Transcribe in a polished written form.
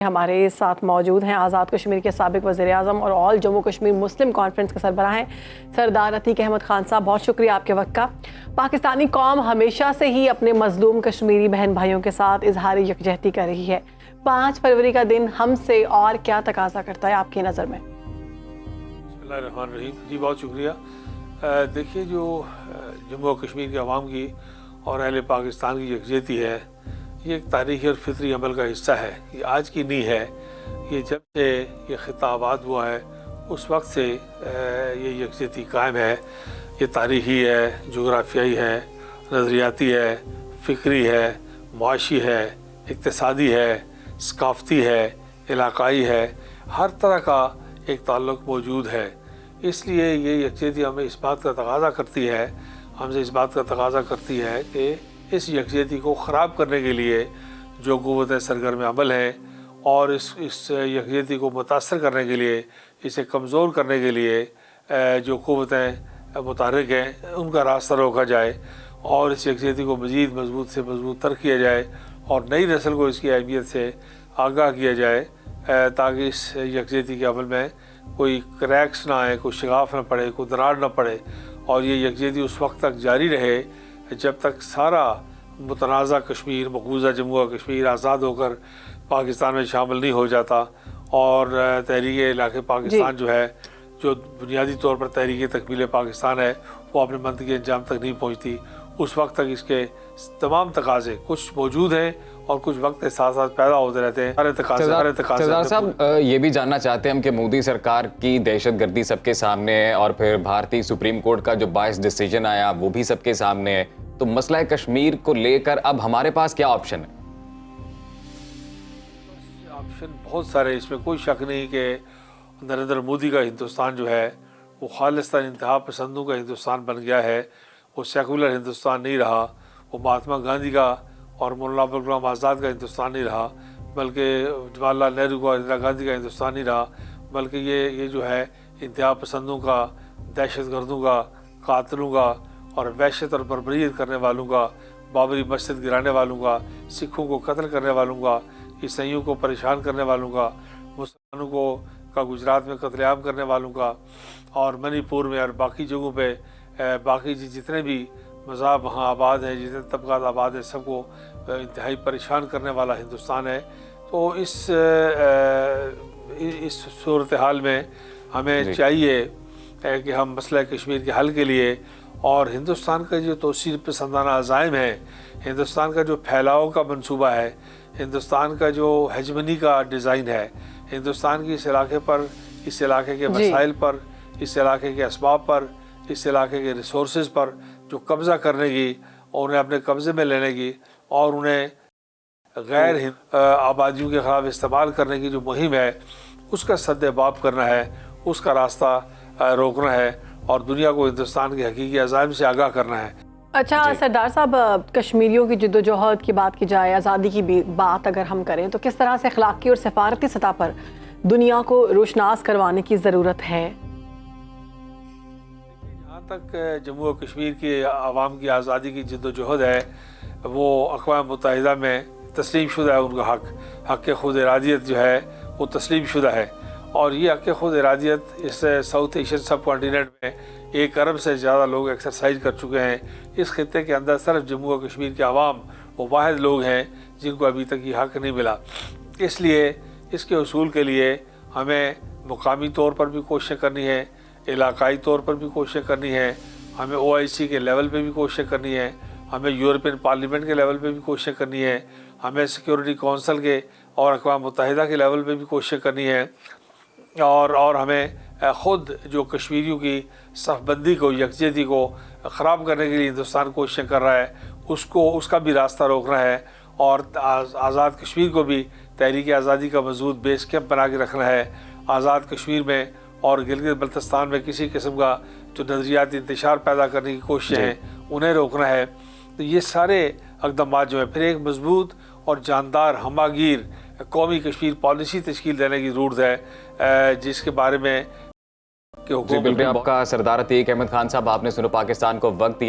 ہمارے ساتھ موجود ہیں آزاد کشمیر کے سابق وزیر اعظم اور آل جموں کشمیر مسلم کانفرنس کے سربراہ ہیں سردار عتیق احمد خان صاحب. بہت شکریہ آپ کے وقت کا. پاکستانی قوم ہمیشہ سے ہی اپنے مظلوم کشمیری بہن بھائیوں کے ساتھ اظہار یکجہتی کر رہی ہے. 5 فروری کا دن ہم سے اور کیا تقاضا کرتا ہے آپ کی نظر میں؟ بسم اللہ الرحمن الرحیم. جی بہت شکریہ. دیکھیے جو جموں کشمیر کے عوام کی اور اہل پاکستان کی یکجہتی ہے یہ ایک تاریخی اور فطری عمل کا حصہ ہے. یہ آج کی نہیں ہے. یہ جب سے یہ خطہ آباد ہوا ہے اس وقت سے یہ یکجہتی قائم ہے. یہ تاریخی ہے، جغرافیائی ہے، نظریاتی ہے، فکری ہے، معاشی ہے، اقتصادی ہے، ثقافتی ہے، علاقائی ہے. ہر طرح کا ایک تعلق موجود ہے. اس لیے یہ یکجہتی ہمیں اس بات کا تقاضا کرتی ہے، ہم سے اس بات کا تقاضا کرتی ہے کہ اس یکجہتی کو خراب کرنے کے لیے جو قوتیں سرگرم عمل ہیں اور اس یکجہتی کو متاثر کرنے کے لیے، اسے کمزور کرنے کے لیے جو قوتیں متحرک ہیں ان کا راستہ روکا جائے اور اس یکجہتی کو مزید مضبوط سے مضبوط تر کیا جائے اور نئی نسل کو اس کی اہمیت سے آگاہ کیا جائے تاکہ اس یکجہتی کے عمل میں کوئی کریکس نہ آئے، کوئی شگاف نہ پڑے، کوئی دراڑ نہ پڑے اور یہ یکجہتی اس وقت تک جاری رہے جب تک سارا متنازع کشمیر، مقبوضہ جموں کا کشمیر آزاد ہو کر پاکستان میں شامل نہیں ہو جاتا اور تحریک علاقے پاکستان جو ہے، جو بنیادی طور پر تحریک تکمیل پاکستان ہے، وہ اپنے منطقی انجام تک نہیں پہنچتی. اس وقت تک اس کے تمام تقاضے کچھ موجود ہیں اور کچھ وقت کے ساتھ ساتھ پیدا ہوتے رہتے ہیں. سردار صاحب یہ بھی جاننا چاہتے ہیں ہم کہ مودی سرکار کی دہشت گردی سب کے سامنے ہے اور پھر بھارتی سپریم کورٹ کا جو 22 ڈیسیجن آیا وہ بھی سب کے سامنے ہے، تو مسئلہ کشمیر کو لے کر اب ہمارے پاس کیا آپشن ہے؟ آپشن بہت سارے. اس میں کوئی شک نہیں کہ نریندر مودی کا ہندوستان جو ہے وہ خالصتاً انتہا پسندوں کا ہندوستان بن گیا ہے. وہ سیکولر ہندوستان نہیں رہا. وہ مہاتما گاندھی کا اور مولانا ابوالکلام آزاد کا ہندوستان نہیں رہا، بلکہ جواہر لال نہرو کا اور اندرا گاندھی کا ہندوستان نہیں رہا، بلکہ یہ جو ہے انتہا پسندوں کا، دہشت گردوں کا، قاتلوں کا اور وحشت اور بربریت کرنے والوں کا، بابری مسجد گرانے والوں کا، سکھوں کو قتل کرنے والوں کا، عیسائیوں کو پریشان کرنے والوں کا، مسلمانوں کا گجرات میں قتل عام کرنے والوں کا اور منی پور میں اور باقی جگہوں پہ باقی جتنے بھی مذاہب وہاں آباد ہیں، جتنے طبقات آباد ہیں، سب کو انتہائی پریشان کرنے والا ہندوستان ہے. تو اس صورتحال میں ہمیں چاہیے کہ ہم مسئلہ کشمیر کے حل کے لیے اور ہندوستان کا جو توسیع پسندانہ عزائم ہے، ہندوستان کا جو پھیلاؤ کا منصوبہ ہے، ہندوستان کا جو ہیجمنی کا ڈیزائن ہے، ہندوستان کی اس علاقے پر، اس علاقے کے مسائل پر، اس علاقے کے اسباب پر، اس علاقے کے ریسورسز پر جو قبضہ کرنے کی اور انہیں اپنے قبضے میں لینے کی اور انہیں غیر آبادیوں کے خلاف استعمال کرنے کی جو مہم ہے اس کا سد باب کرنا ہے، اس کا راستہ روکنا ہے اور دنیا کو ہندوستان کے حقیقی عزائم سے آگاہ کرنا ہے. اچھا سردار صاحب، کشمیریوں کی جد و جہد کی بات کی جائے، آزادی کی بات اگر ہم کریں تو کس طرح سے اخلاقی اور سفارتی سطح پر دنیا کو روشناس کروانے کی ضرورت ہے؟ جہاں تک جموں و کشمیر کی عوام کی آزادی کی جد و جہد ہے وہ اقوام متحدہ میں تسلیم شدہ ہے. ان کا حق خود ارادیت جو ہے وہ تسلیم شدہ ہے اور یہ حق خود ارادیت اس ساؤتھ ایشین سب کانٹیننٹ میں 1 ارب سے زیادہ لوگ ایکسرسائز کر چکے ہیں. اس خطے کے اندر صرف جموں و کشمیر کے عوام وہ واحد لوگ ہیں جن کو ابھی تک یہ حق نہیں ملا. اس لیے اس کے حصول کے لیے ہمیں مقامی طور پر بھی کوششیں کرنی ہے، علاقائی طور پر بھی کوششیں کرنی ہے، ہمیں OIC کے لیول پہ بھی کوششیں کرنی ہے، ہمیں یورپین پارلیمنٹ کے لیول پہ بھی کوششیں کرنی ہے، ہمیں سیکیورٹی کونسل کے اور اقوام متحدہ کے لیول پہ بھی کوششیں کرنی ہے اور ہمیں خود جو کشمیریوں کی صف بندی کو، یکجہتی کو خراب کرنے کے لیے ہندوستان کوششیں کر رہا ہے اس کا بھی راستہ روکنا ہے اور آزاد کشمیر کو بھی تحریک آزادی کا مضبوط بیس کیمپ بنا کے رکھنا ہے. آزاد کشمیر میں اور گلگت بلتستان میں کسی قسم کا جو نظریاتی انتشار پیدا کرنے کی کوششیں ہیں انہیں روکنا ہے. تو یہ سارے اقدامات جو ہیں پھر ایک مضبوط اور جاندار ہمہ گیر قومی کشمیر پالیسی تشکیل دینے کی ضرورت ہے جس کے بارے میں جی بالکل. آپ کا سردار عتیق احمد خان صاحب، آپ نے سنو پاکستان کو وقت دیا.